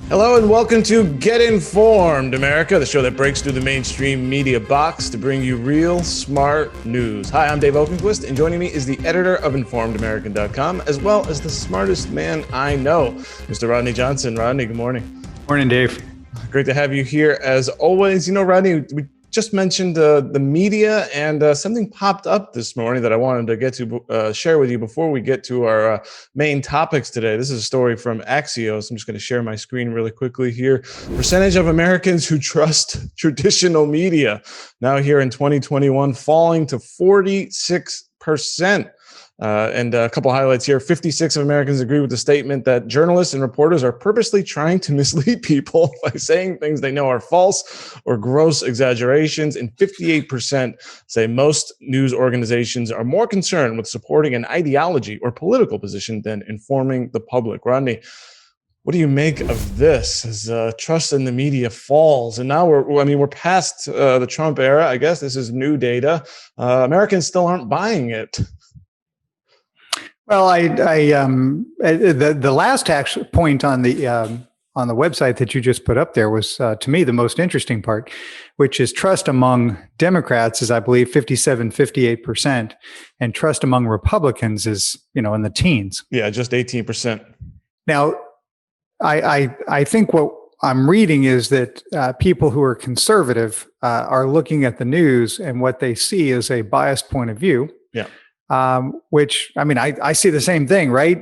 Hello and welcome to Get Informed, America, the show that breaks through the mainstream media box to bring you real, smart news. Hi, I'm Dave Oakenquist, and joining me is the editor of InformedAmerican.com, as well as the smartest man I know, Mr. Rodney Johnson. Rodney, good morning. Morning, Dave. Great to have you here as always. You know, Rodney, we just mentioned the media, and something popped up this morning that I wanted to get to share with you before we get to our main topics today. This is a story from Axios. I'm just going to share my screen really quickly here. Percentage of Americans who trust traditional media now here in 2021 falling to 46%. And a couple highlights here. 56% of Americans agree with the statement that journalists and reporters are purposely trying to mislead people by saying things they know are false or gross exaggerations. And 58% say most news organizations are more concerned with supporting an ideology or political position than informing the public. Rodney, what do you make of this as trust in the media falls? And now we're past the Trump era. I guess this is new data. Americans still aren't buying it. Well, the last actual point on the website that you just put up there was to me the most interesting part, which is trust among Democrats is, I believe, 58%, and trust among Republicans is, in the teens. Yeah, just 18%. Now, I think what I'm reading is that people who are conservative are looking at the news, and what they see is a biased point of view. Yeah. Which, I see the same thing, right?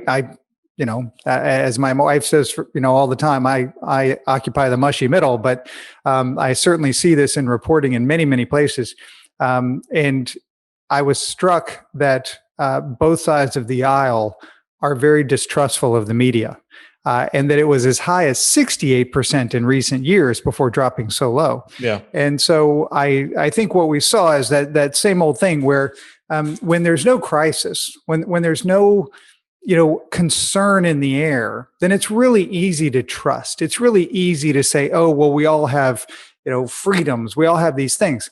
As my wife says, all the time, I occupy the mushy middle, but I certainly see this in reporting in many, many places. And I was struck that both sides of the aisle are very distrustful of the media. And that it was as high as 68% in recent years before dropping so low. Yeah. And so I think what we saw is that same old thing where when there's no crisis, when there's no concern in the air, then it's really easy to trust. It's really easy to say, oh, well, we all have freedoms, we all have these things.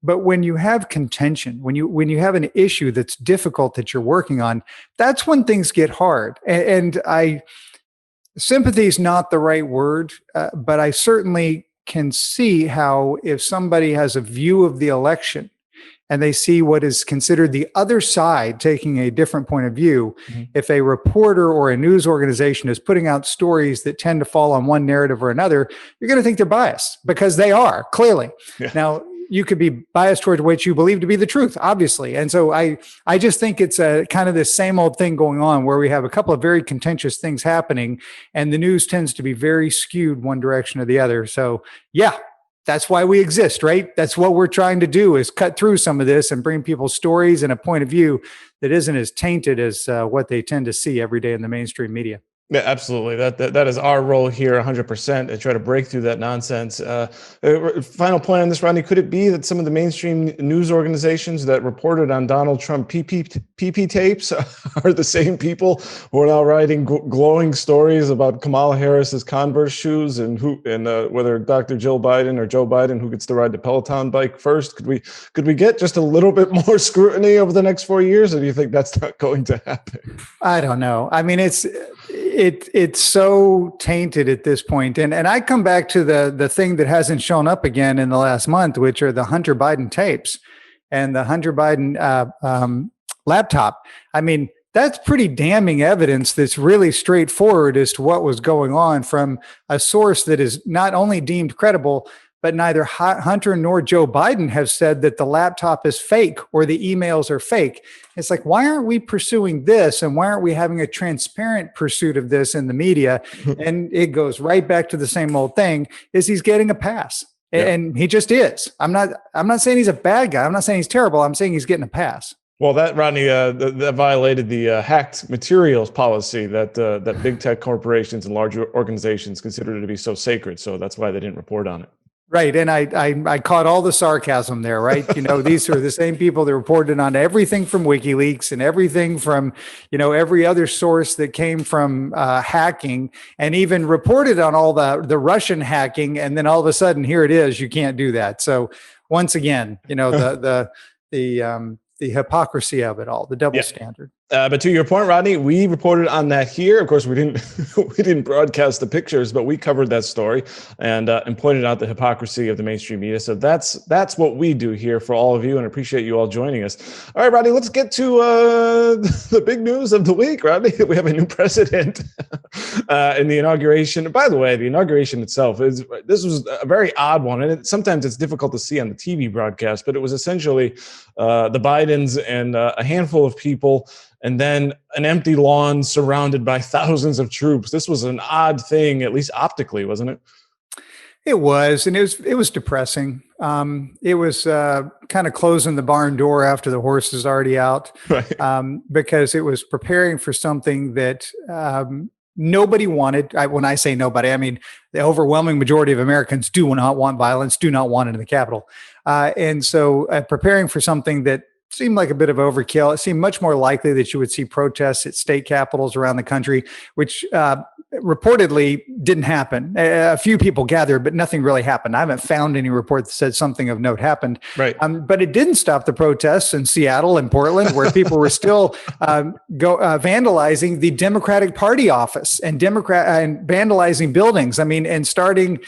But when you have contention, when you have an issue that's difficult that you're working on, that's when things get hard. And sympathy is not the right word, but I certainly can see how if somebody has a view of the election and they see what is considered the other side taking a different point of view, if a reporter or a news organization is putting out stories that tend to fall on one narrative or another, you're going to think they're biased because they are, clearly. Yeah. Now, you could be biased towards what you believe to be the truth, obviously. And so I just think it's a kind of this same old thing going on where we have a couple of very contentious things happening and the news tends to be very skewed one direction or the other. So yeah, that's why we exist, right? That's what we're trying to do, is cut through some of this and bring people stories and a point of view that isn't as tainted as what they tend to see every day in the mainstream media. Yeah, absolutely. That is our role here, 100%, to try to break through that nonsense. Final point on this, Rodney, could it be that some of the mainstream news organizations that reported on Donald Trump PP tapes are the same people who are now writing glowing stories about Kamala Harris's Converse shoes and whether Dr. Jill Biden or Joe Biden, who gets to ride the Peloton bike first? Could we get just a little bit more scrutiny over the next 4 years, or do you think that's not going to happen? I don't know. I mean, it's so tainted at this point. And I come back to the thing that hasn't shown up again in the last month, which are the Hunter Biden tapes and the Hunter Biden laptop. I mean, that's pretty damning evidence that's really straightforward as to what was going on from a source that is not only deemed credible, but neither Hunter nor Joe Biden have said that the laptop is fake or the emails are fake. It's like, why aren't we pursuing this? And why aren't we having a transparent pursuit of this in the media? And it goes right back to the same old thing, is he's getting a pass. Yeah. And he just is. I'm not saying he's a bad guy. I'm not saying he's terrible. I'm saying he's getting a pass. Well, that, Rodney, that violated the hacked materials policy that big tech corporations and large organizations consider to be so sacred. So that's why they didn't report on it. Right. And I caught all the sarcasm there, right? These are the same people that reported on everything from WikiLeaks and everything from, every other source that came from hacking, and even reported on all the Russian hacking. And then all of a sudden, here it is. You can't do that. So once again, the hypocrisy of it all, the double standard. But to your point, Rodney, we reported on that here. Of course, we didn't we didn't broadcast the pictures, but we covered that story and pointed out the hypocrisy of the mainstream media. So that's what we do here for all of you, and appreciate you all joining us. All right, Rodney, let's get to the big news of the week. Rodney, we have a new president in the inauguration. By the way, the inauguration itself this was a very odd one, and sometimes it's difficult to see on the TV broadcast. But it was essentially the Bidens and a handful of people, and then an empty lawn surrounded by thousands of troops. This was an odd thing, at least optically, wasn't it? It was, and it was depressing. It was kind of closing the barn door after the horse is already out, right. Because it was preparing for something that nobody wanted. When I say nobody, I mean the overwhelming majority of Americans do not want violence, do not want it in the Capitol. And so preparing for something that seemed like a bit of overkill. It seemed much more likely that you would see protests at state capitals around the country, which reportedly didn't happen. A few people gathered, but nothing really happened. I haven't found any report that said something of note happened. Right. But it didn't stop the protests in Seattle and Portland, where people were still vandalizing the Democratic Party office and vandalizing buildings. I mean, and starting,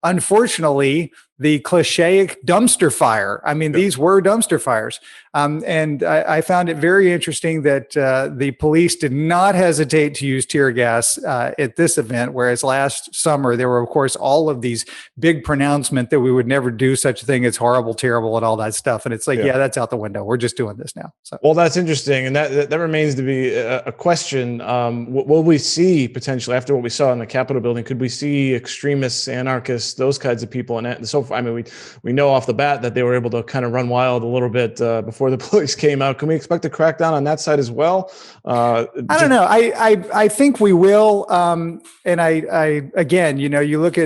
unfortunately, the cliche dumpster fire. I mean, these were dumpster fires. And I found it very interesting that the police did not hesitate to use tear gas at this event, whereas last summer, there were, of course, all of these big pronouncements that we would never do such a thing. It's horrible, terrible, and all that stuff. And it's like, yeah, that's out the window. We're just doing this now. So. Well, that's interesting. And that remains to be a question. Will we see potentially, after what we saw in the Capitol building, could we see extremists, anarchists, those kinds of people? And so far, I mean, we know off the bat that they were able to kind of run wild a little bit before the police came out. Can we expect a crackdown on that side as well? I don't know. I think we will. And I again, you look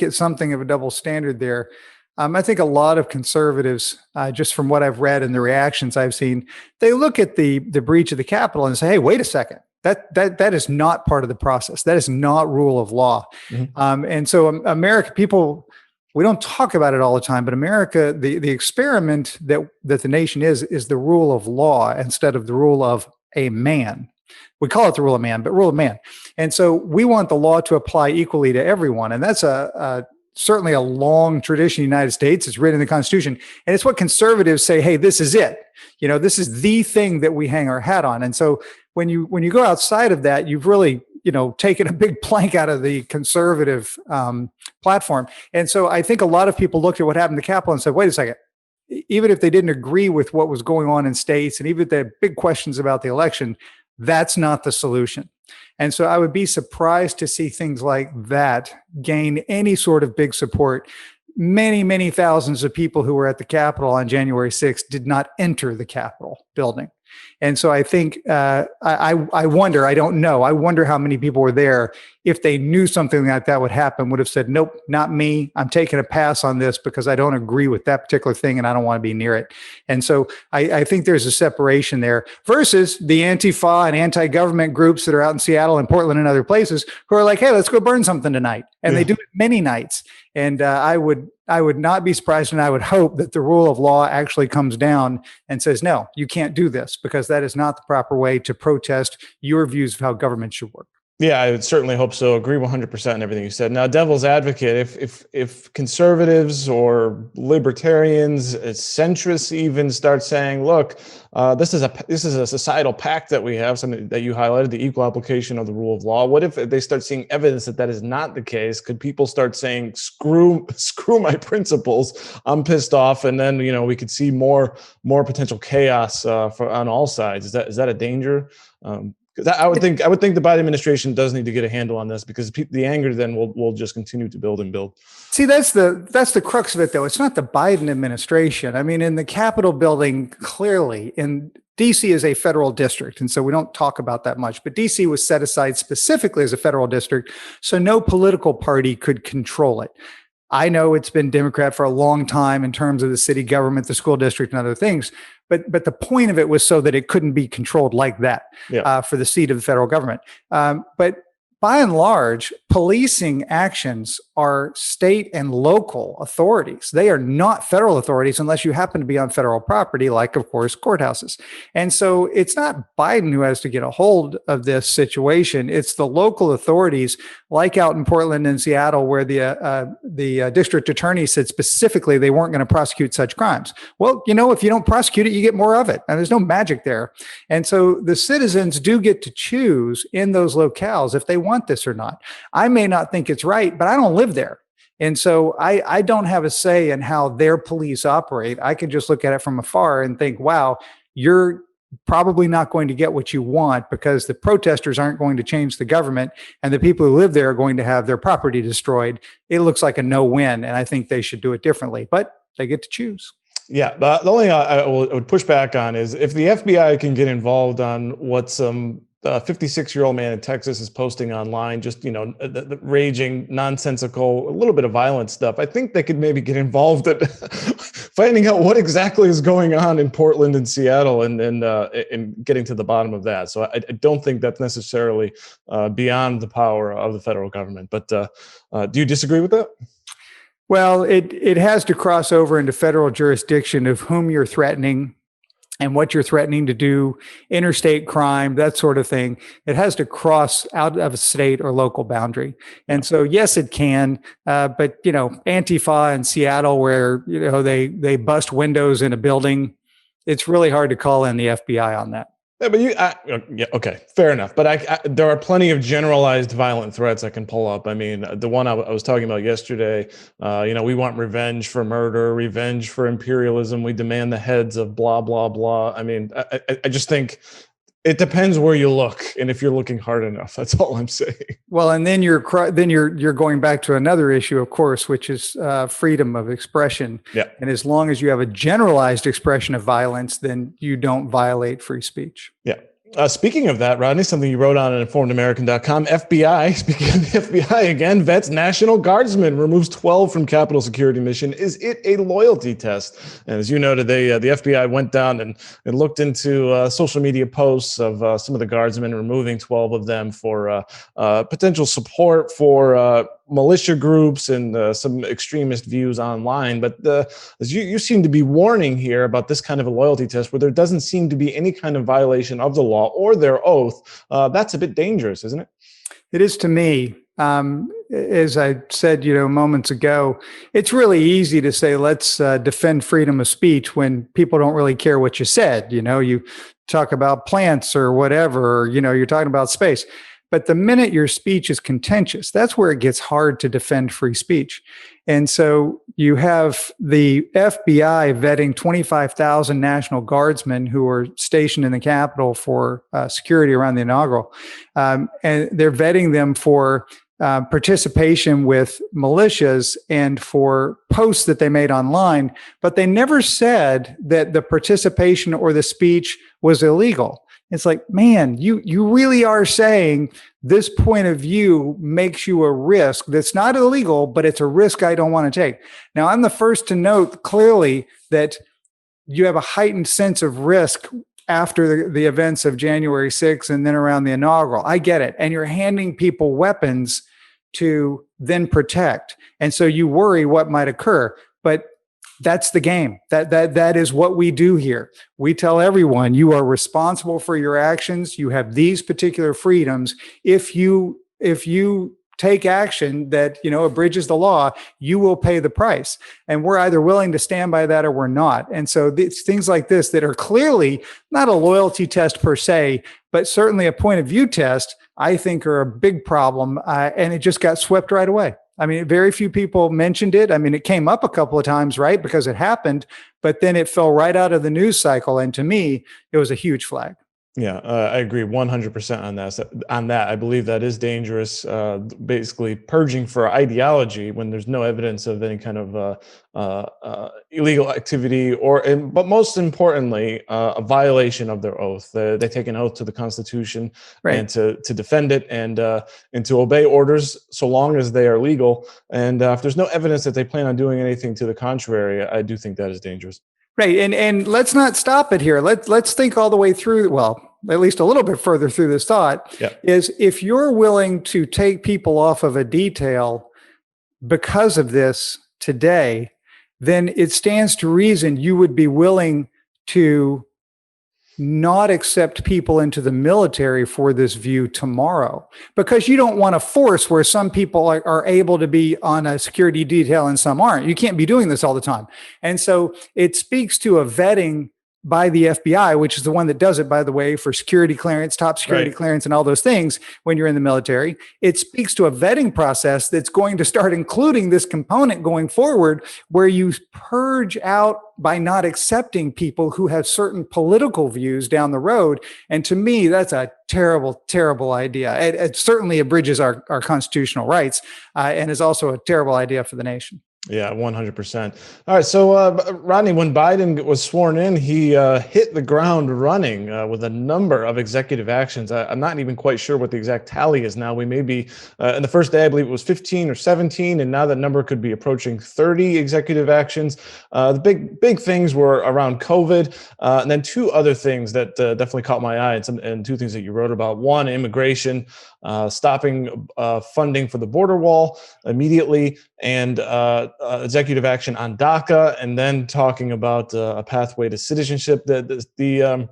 at something of a double standard there. I think a lot of conservatives, just from what I've read and the reactions I've seen, they look at the breach of the Capitol and say, "Hey, wait a second. That is not part of the process. That is not rule of law." Mm-hmm. And so America, people, we don't talk about it all the time, but America, the experiment that the nation is the rule of law instead of the rule of a man. We call it the rule of man, but rule of man. And so we want the law to apply equally to everyone. And that's certainly a long tradition in the United States. It's written in the Constitution. And it's what conservatives say, hey, this is it. This is the thing that we hang our hat on. And so when you go outside of that, you've really taken a big plank out of the conservative platform. And so I think a lot of people looked at what happened to the Capitol and said, wait a second, even if they didn't agree with what was going on in states, and even if they had big questions about the election, that's not the solution. And so I would be surprised to see things like that gain any sort of big support. Many, many thousands of people who were at the Capitol on January 6th did not enter the Capitol building. And so I think, I wonder, I don't know, I wonder how many people were there, if they knew something like that would happen, would have said, nope, not me. I'm taking a pass on this because I don't agree with that particular thing and I don't want to be near it. And so I think there's a separation there versus the Antifa and anti-government groups that are out in Seattle and Portland and other places who are like, hey, let's go burn something tonight. And they do it many nights. And I would not be surprised, and I would hope that the rule of law actually comes down and says, no, you can't do this, because that is not the proper way to protest your views of how government should work. Yeah, I would certainly hope so. Agree 100% on everything you said. Now, devil's advocate, if conservatives or libertarians, centrists even start saying, look, this is a societal pact that we have, something that you highlighted, the equal application of the rule of law. What if they start seeing evidence that is not the case? Could people start saying, screw my principles, I'm pissed off, and then we could see more potential chaos on all sides? Is that a danger? I would think the Biden administration does need to get a handle on this, because the anger then will just continue to build and build. See, that's the crux of it, though. It's not the Biden administration. I mean, in the Capitol building, clearly, in DC is a federal district, and so we don't talk about that much. But DC was set aside specifically as a federal district, so no political party could control it. I know it's been Democrat for a long time in terms of the city government, the school district, and other things. But the point of it was so that it couldn't be controlled like that for the seat of the federal government. But by and large, policing actions are state and local authorities. They are not federal authorities unless you happen to be on federal property, like, of course, courthouses. And so it's not Biden who has to get a hold of this situation. It's the local authorities, like out in Portland and Seattle, where the district attorney said specifically they weren't going to prosecute such crimes. Well, if you don't prosecute it, you get more of it. And there's no magic there. And so the citizens do get to choose in those locales if they want this or not. I may not think it's right, but I don't live there. And so I don't have a say in how their police operate. I can just look at it from afar and think, wow, you're probably not going to get what you want because the protesters aren't going to change the government and the people who live there are going to have their property destroyed. It looks like a no-win, and I think they should do it differently, but they get to choose. Yeah, the only thing I would push back on is if the FBI can get involved on what some 56-year-old man in Texas is posting online, just, the raging, nonsensical, a little bit of violent stuff, I think they could maybe get involved at finding out what exactly is going on in Portland and Seattle and getting to the bottom of that. So I don't think that's necessarily beyond the power of the federal government. But do you disagree with that? Well, it has to cross over into federal jurisdiction of whom you're threatening and what you're threatening to do, interstate crime, that sort of thing. It has to cross out of a state or local boundary. And so, yes, it can. But, Antifa in Seattle, where, they bust windows in a building, it's really hard to call in the FBI on that. Yeah, but okay, fair enough. But there are plenty of generalized violent threats I can pull up. I mean, the one I was talking about yesterday, we want revenge for murder, revenge for imperialism. We demand the heads of blah, blah, blah. I mean, I just think it depends where you look and if you're looking hard enough. That's all I'm saying. Well, and then you're going back to another issue, of course, which is freedom of expression. Yeah. And as long as you have a generalized expression of violence, then you don't violate free speech. Yeah. Speaking of that, Rodney, something you wrote on at informedamerican.com, FBI, speaking of the FBI again, vets National Guardsman, removes 12 from Capitol security mission. Is it a loyalty test? And as you know, today, the FBI went down and looked into social media posts of some of the Guardsmen, removing 12 of them for potential support for militia groups and some extremist views online. But as you seem to be warning here about this kind of a loyalty test where there doesn't seem to be any kind of violation of the law or their oath, that's a bit dangerous, isn't it? It is to me. As I said, moments ago, it's really easy to say, let's defend freedom of speech when people don't really care what you said. You talk about plants or whatever, or, you're talking about space. But the minute your speech is contentious, that's where it gets hard to defend free speech. And so you have the FBI vetting 25,000 National Guardsmen who are stationed in the Capitol for security around the inaugural. And they're vetting them for participation with militias and for posts that they made online. But they never said that the participation or the speech was illegal. It's like, man, you really are saying this point of view makes you a risk that's not illegal, but it's a risk I don't want to take. Now, I'm the first to note clearly that you have a heightened sense of risk after the events of January 6th and then around the inaugural. I get it. And you're handing people weapons to then protect. And so you worry what might occur. But that's the game. That is what we do here. We tell everyone you are responsible for your actions. You have these particular freedoms. If you take action that abridges the law, you will pay the price. And we're either willing to stand by that or we're not. And so it's things like this that are clearly not a loyalty test per se, but certainly a point of view test, I think are a big problem. And it just got swept right away. I mean, very few people mentioned it. I mean, it came up a couple of times, right? Because it happened, but then it fell right out of the news cycle. And to me, it was a huge flag. Yeah, I agree 100% on that. I believe that is dangerous, basically purging for ideology when there's no evidence of any kind of illegal activity but most importantly, a violation of their oath. They take an oath to the Constitution, right, and to defend it and to obey orders so long as they are legal. And if there's no evidence that they plan on doing anything to the contrary, I do think that is dangerous. Right. And let's not stop it here. Let's think all the way through. Well, at least a little bit further through this thought, is if you're willing to take people off of a detail because of this today, then it stands to reason you would be willing to not accept people into the military for this view tomorrow, because you don't want a force where some people are able to be on a security detail and some aren't. You can't be doing this all the time. And so it speaks to a vetting by the FBI, which is the one that does it, by the way, for security clearance, top security clearance, and all those things when you're in the military. It speaks to a vetting process that's going to start including this component going forward, where you purge out by not accepting people who have certain political views down the road. And to me, that's a terrible, terrible idea. It certainly abridges our constitutional rights and is also a terrible idea for the nation. Yeah, 100%. All right. So, Rodney, when Biden was sworn in, he hit the ground running with a number of executive actions. I'm not even quite sure what the exact tally is now. We may be in the first day, I believe it was 15 or 17, and now that number could be approaching 30 executive actions. The big things were around COVID, and then two other things that definitely caught my eye, and two things that you wrote about. One, immigration, stopping funding for the border wall immediately, and executive action on DACA, and then talking about a pathway to citizenship. The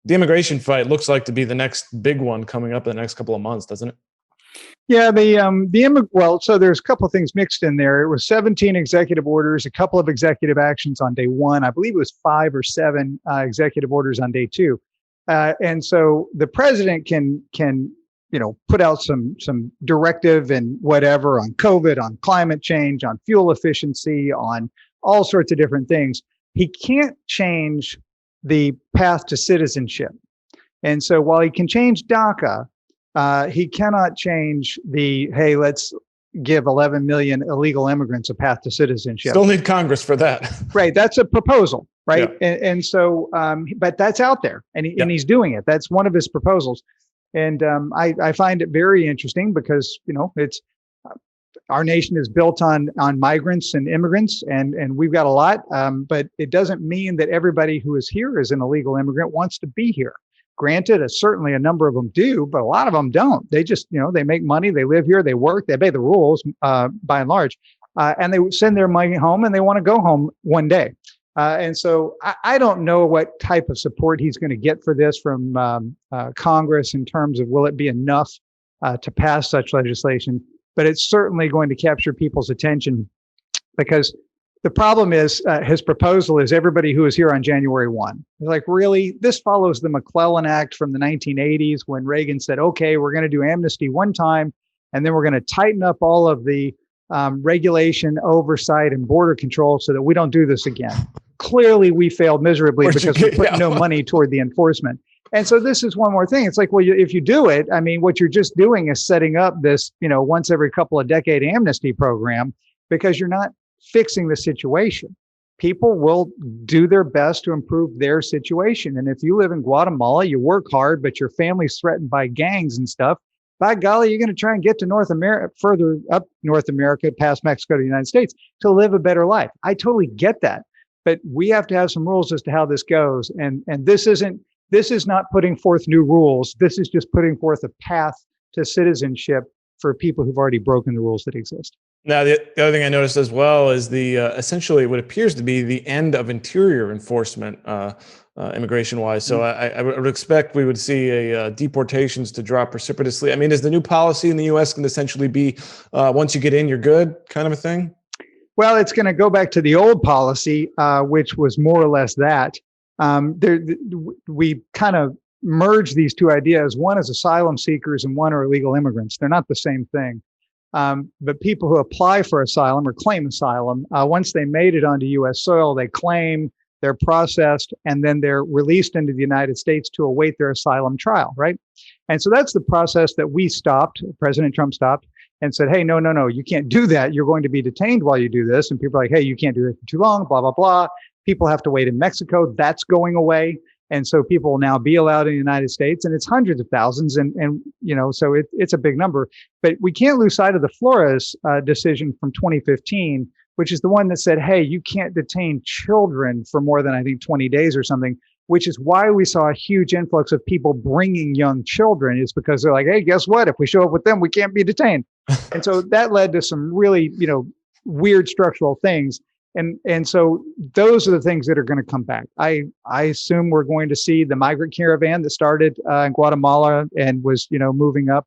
immigration fight looks like to be the next big one coming up in the next couple of months, doesn't it? Yeah, so there's a couple of things mixed in there. It was 17 executive orders, a couple of executive actions on day one. I believe it was 5 or 7 executive orders on day 2. And so the president can put out some directive and whatever on COVID, on climate change, on fuel efficiency, on all sorts of different things. He can't change the path to citizenship. And so while he can change DACA, he cannot change hey, let's give 11 million illegal immigrants a path to citizenship. Still need Congress for that. Right. That's a proposal. Right. Yeah. And so, but that's out there, and he's doing it. That's one of his proposals. And I find it very interesting because, it's our nation is built on migrants and immigrants, and we've got a lot. But it doesn't mean that everybody who is here as an illegal immigrant wants to be here. Granted, certainly a number of them do, but a lot of them don't. They just, they make money, they live here, they work, they obey the rules by and large, and they send their money home and they want to go home one day. And so I don't know what type of support he's going to get for this from Congress in terms of will it be enough to pass such legislation, but it's certainly going to capture people's attention, because the problem is his proposal is everybody who is here on January 1. It's like, really? This follows the McClellan Act from the 1980s when Reagan said, okay, we're going to do amnesty one time, and then we're going to tighten up all of the regulation, oversight, and border control so that we don't do this again. Clearly, we failed miserably because we put no money toward the enforcement. And so this is one more thing. It's like, well, if you do it, I mean, what you're just doing is setting up this, once every couple of decade amnesty program, because you're not fixing the situation. People will do their best to improve their situation. And if you live in Guatemala, you work hard, but your family's threatened by gangs and stuff, by golly, you're going to try and get to North America, further up North America, past Mexico to the United States, to live a better life. I totally get that. But we have to have some rules as to how this goes. And this is not putting forth new rules. This is just putting forth a path to citizenship for people who've already broken the rules that exist. Now, the other thing I noticed as well is the essentially what appears to be the end of interior enforcement immigration-wise. So I would expect we would see deportations to drop precipitously. I mean, is the new policy in the U.S. going to essentially be once you get in, you're good kind of a thing? Well, it's going to go back to the old policy, which was more or less that. We kind of merge these two ideas. One is asylum seekers and one are illegal immigrants. They're not the same thing. But people who apply for asylum or claim asylum, once they made it onto U.S. soil, they claim, they're processed, and then they're released into the United States to await their asylum trial, right? And so that's the process that we stopped, President Trump stopped, and said, hey, no, you can't do that. You're going to be detained while you do this. And people are like, hey, you can't do it for too long, blah, blah, blah. People have to wait in Mexico. That's going away. And so people will now be allowed in the United States, and it's hundreds of thousands. And so it's a big number. But we can't lose sight of the Flores decision from 2015, which is the one that said, hey, you can't detain children for more than, I think, 20 days or something which is why we saw a huge influx of people bringing young children, is because they're like, hey, guess what? If we show up with them, we can't be detained. And so that led to some really, weird structural things. And so those are the things that are going to come back. I assume we're going to see the migrant caravan that started in Guatemala and was, moving up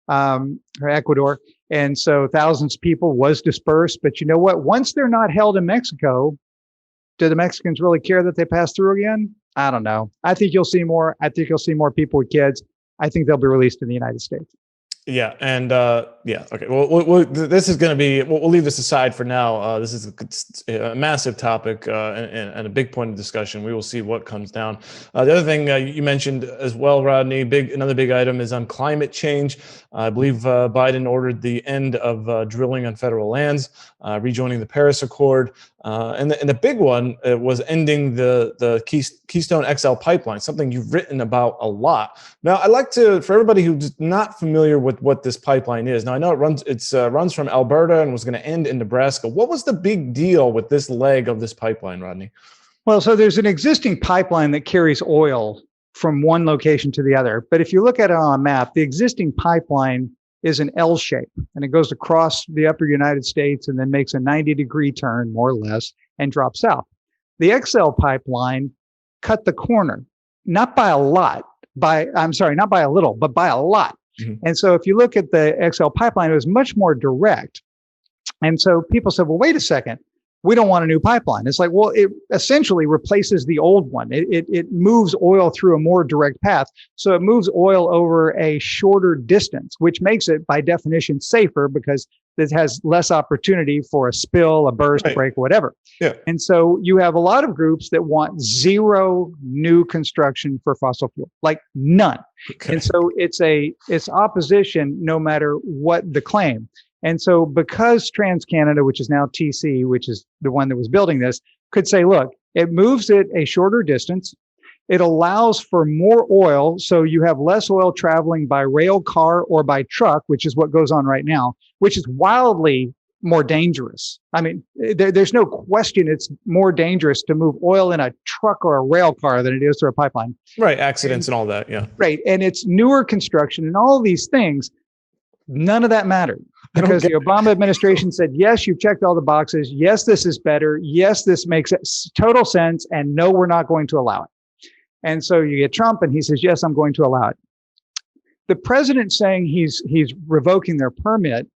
or Ecuador. And so thousands of people was dispersed. But you know what? Once they're not held in Mexico, do the Mexicans really care that they pass through again? I don't know. I think you'll see more. I think you'll see more people with kids. I think they'll be released in the United States. Yeah. And okay. Well, this is going to be, we'll leave this aside for now. This is a massive topic and a big point of discussion. We will see what comes down. The other thing you mentioned as well, Rodney, another big item is on climate change. I believe Biden ordered the end of drilling on federal lands, rejoining the Paris Accord. And the big one was ending the Keystone XL Pipeline, something you've written about a lot. Now, I'd like to, for everybody who's not familiar with what this pipeline is. Now, I know it runs from Alberta and was going to end in Nebraska. What was the big deal with this leg of this pipeline, Rodney? Well, so there's an existing pipeline that carries oil from one location to the other. But if you look at it on a map, the existing pipeline is an L shape, and it goes across the upper United States and then makes a 90-degree turn, more or less, and drops south. The XL pipeline cut the corner, not by a little, but by a lot. Mm-hmm. And so if you look at the XL pipeline, it was much more direct. And so people said, well, wait a second. We don't want a new pipeline. It's like, well, it essentially replaces the old one. It moves oil through a more direct path. So it moves oil over a shorter distance, which makes it by definition safer because it has less opportunity for a spill, a burst, right, break, whatever. Yeah. And so you have a lot of groups that want zero new construction for fossil fuel, like none. Okay. And so it's opposition no matter what the claim. And so because TransCanada, which is now TC, which is the one that was building this, could say, look, it moves it a shorter distance. It allows for more oil. So you have less oil traveling by rail car or by truck, which is what goes on right now, which is wildly more dangerous. I mean, there's no question it's more dangerous to move oil in a truck or a rail car than it is through a pipeline. Right. Accidents and all that. Yeah. Right. And it's newer construction and all these things. None of that mattered because the Obama administration said, yes, you've checked all the boxes. Yes, this is better. Yes, this makes total sense. And no, we're not going to allow it. And so you get Trump and he says, yes, I'm going to allow it. The president saying he's revoking their permit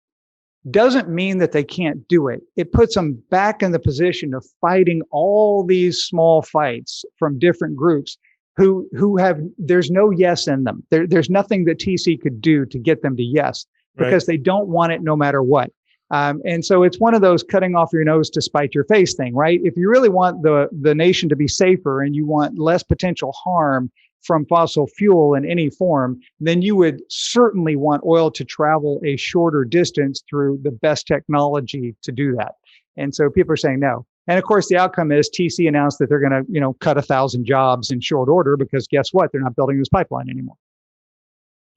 doesn't mean that they can't do it. It puts them back in the position of fighting all these small fights from different groups who have, there's no yes in them. There's nothing that TC could do to get them to yes, because they don't want it no matter what. And so it's one of those cutting off your nose to spite your face thing, right? If you really want the nation to be safer and you want less potential harm from fossil fuel in any form, then you would certainly want oil to travel a shorter distance through the best technology to do that. And so people are saying no. And of course, the outcome is TC announced that they're going to, cut 1,000 jobs in short order because guess what? They're not building this pipeline anymore.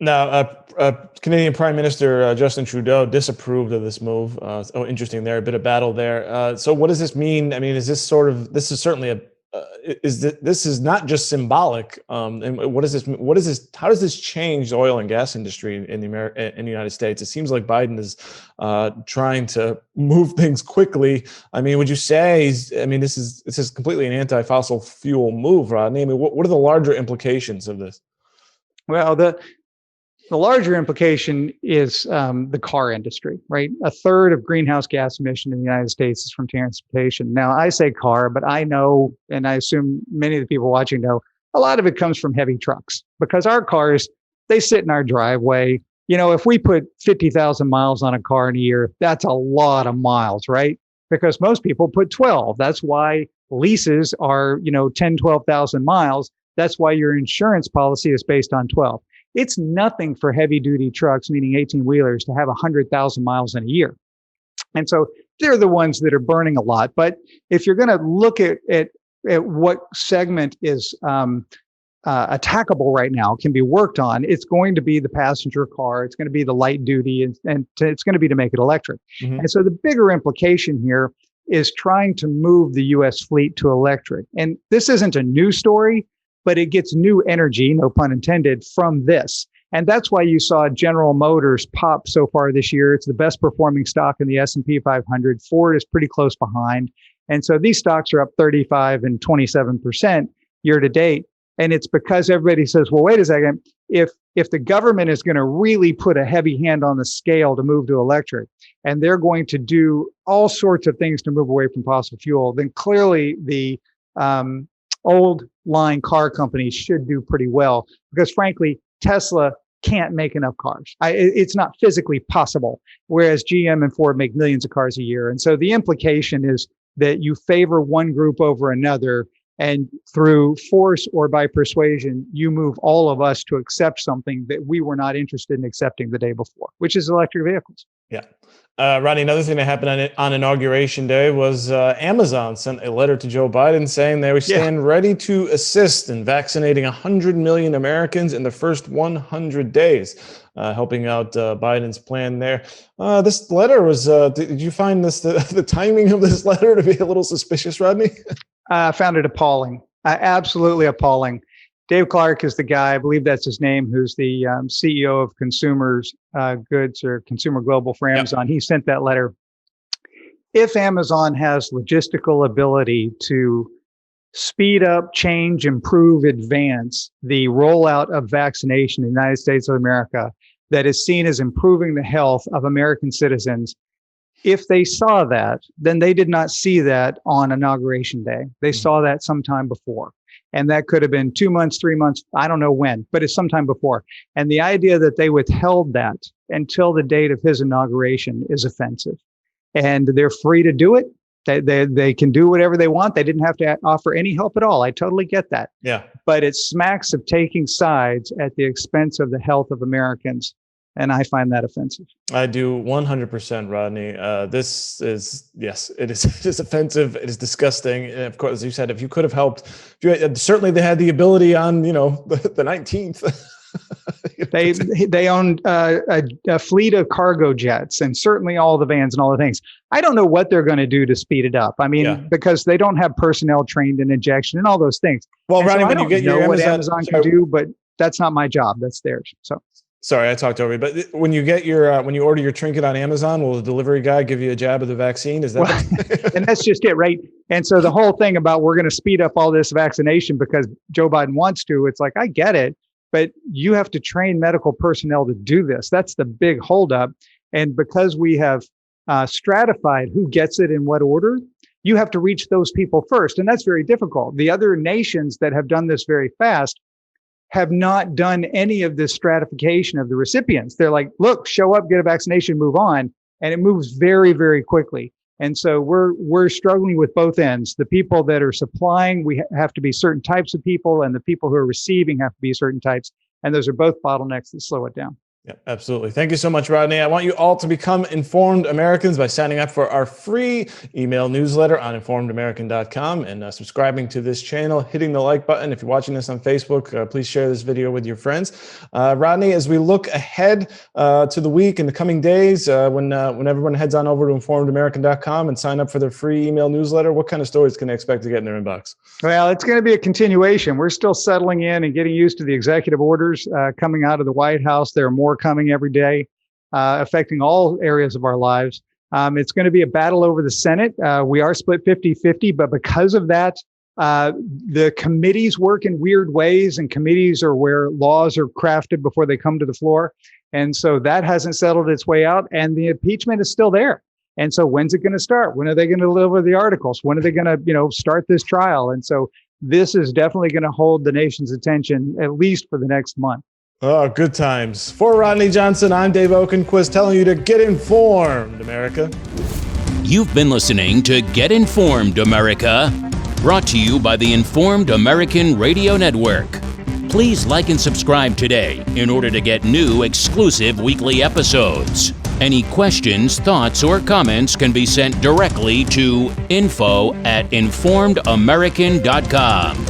Now, Canadian Prime Minister Justin Trudeau disapproved of this move. Interesting there, a bit of battle there. So what does this mean? I mean, is this this is certainly this is not just symbolic. And what does this, how does this change the oil and gas industry in the United States? It seems like Biden is trying to move things quickly. I mean, would you say, this is completely an anti-fossil fuel move, Rodney? I mean, what are the larger implications of this? Well, the larger implication is the car industry, right? A third of greenhouse gas emission in the United States is from transportation. Now, I say car, but I know, and I assume many of the people watching know, a lot of it comes from heavy trucks because our cars, they sit in our driveway. If we put 50,000 miles on a car in a year, that's a lot of miles, right? Because most people put 12. That's why leases are, 10, 12,000 miles. That's why your insurance policy is based on 12. It's nothing for heavy duty trucks, meaning 18-wheelers, to have 100,000 miles in a year. And so they're the ones that are burning a lot. But if you're going to look at what segment is attackable right now, can be worked on, it's going to be the passenger car. It's going to be the light duty, and it's going to be to make it electric. Mm-hmm. And so the bigger implication here is trying to move the U.S. fleet to electric. And this isn't a new story, but it gets new energy, no pun intended, from this. And that's why you saw General Motors pop so far this year. It's the best performing stock in the S&P 500. Ford is pretty close behind. And so these stocks are up 35 and 27% year to date. And it's because everybody says, well, wait a second, if the government is going to really put a heavy hand on the scale to move to electric, and they're going to do all sorts of things to move away from fossil fuel, then clearly the old line car companies should do pretty well, because frankly, Tesla can't make enough cars. It's not physically possible, whereas GM and Ford make millions of cars a year. And so the implication is that you favor one group over another, and through force or by persuasion, you move all of us to accept something that we were not interested in accepting the day before, which is electric vehicles. Yeah. Rodney, another thing that happened on Inauguration Day was Amazon sent a letter to Joe Biden saying they would stand ready to assist in vaccinating 100 million Americans in the first 100 days, helping out Biden's plan there. This letter was, did you find the timing of this letter to be a little suspicious, Rodney? I found it appalling, absolutely appalling. Dave Clark is the guy, I believe that's his name, who's the CEO of Consumers Goods or Consumer Global for Amazon. Yep. He sent that letter. If Amazon has logistical ability to speed up, change, improve, advance the rollout of vaccination in the United States of America that is seen as improving the health of American citizens, if they saw that, then they did not see that on Inauguration Day. They saw that sometime before. And that could have been 2 months, 3 months, I don't know when, but it's sometime before. And the idea that they withheld that until the date of his inauguration is offensive. And they're free to do it. They can do whatever they want. They didn't have to offer any help at all. I totally get that. Yeah. But it smacks of taking sides at the expense of the health of Americans. And I find that offensive. I do 100%, Rodney. This is, yes, it is offensive. It is disgusting. And of course, as you said, if you could have helped, certainly they had the ability on, the 19th. They own a fleet of cargo jets and certainly all the vans and all the things. I don't know what they're going to do to speed it up. I mean, because they don't have personnel trained in injection and all those things. Well, Rodney, so when you get your Amazon can do, but that's not my job. That's theirs. So. Sorry, I talked over you. But when you get when you order your trinket on Amazon, will the delivery guy give you a jab of the vaccine? Is that? And that's just it, right? And so the whole thing about we're going to speed up all this vaccination because Joe Biden wants to, it's like, I get it, but you have to train medical personnel to do this. That's the big holdup. And because we have stratified who gets it in what order, you have to reach those people first. And that's very difficult. The other nations that have done this very fast have not done any of this stratification of the recipients. They're like, look, show up, get a vaccination, move on. And it moves very, very quickly. And so we're struggling with both ends. The people that are supplying, we have to be certain types of people, and the people who are receiving have to be certain types. And those are both bottlenecks that slow it down. Yeah, absolutely. Thank you so much, Rodney. I want you all to become informed Americans by signing up for our free email newsletter on informedamerican.com and subscribing to this channel, hitting the like button. If you're watching this on Facebook, please share this video with your friends. Rodney, as we look ahead to the week and the coming days, when everyone heads on over to informedamerican.com and sign up for their free email newsletter, what kind of stories can they expect to get in their inbox? Well, it's going to be a continuation. We're still settling in and getting used to the executive orders coming out of the White House. There are more coming every day, affecting all areas of our lives. It's going to be a battle over the Senate. We are split 50-50, but because of that, the committees work in weird ways, and committees are where laws are crafted before they come to the floor. And so that hasn't settled its way out, and the impeachment is still there. And so when's it going to start? When are they going to deliver the articles? When are they going to, start this trial? And so this is definitely going to hold the nation's attention, at least for the next month. Oh, good times. For Rodney Johnson, I'm Dave Okenquist telling you to get informed, America. You've been listening to Get Informed, America, brought to you by the Informed American Radio Network. Please like and subscribe today in order to get new exclusive weekly episodes. Any questions, thoughts, or comments can be sent directly to info@informedamerican.com.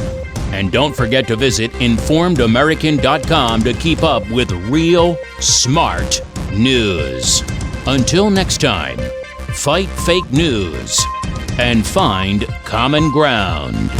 And don't forget to visit informedamerican.com to keep up with real, smart news. Until next time, fight fake news and find common ground.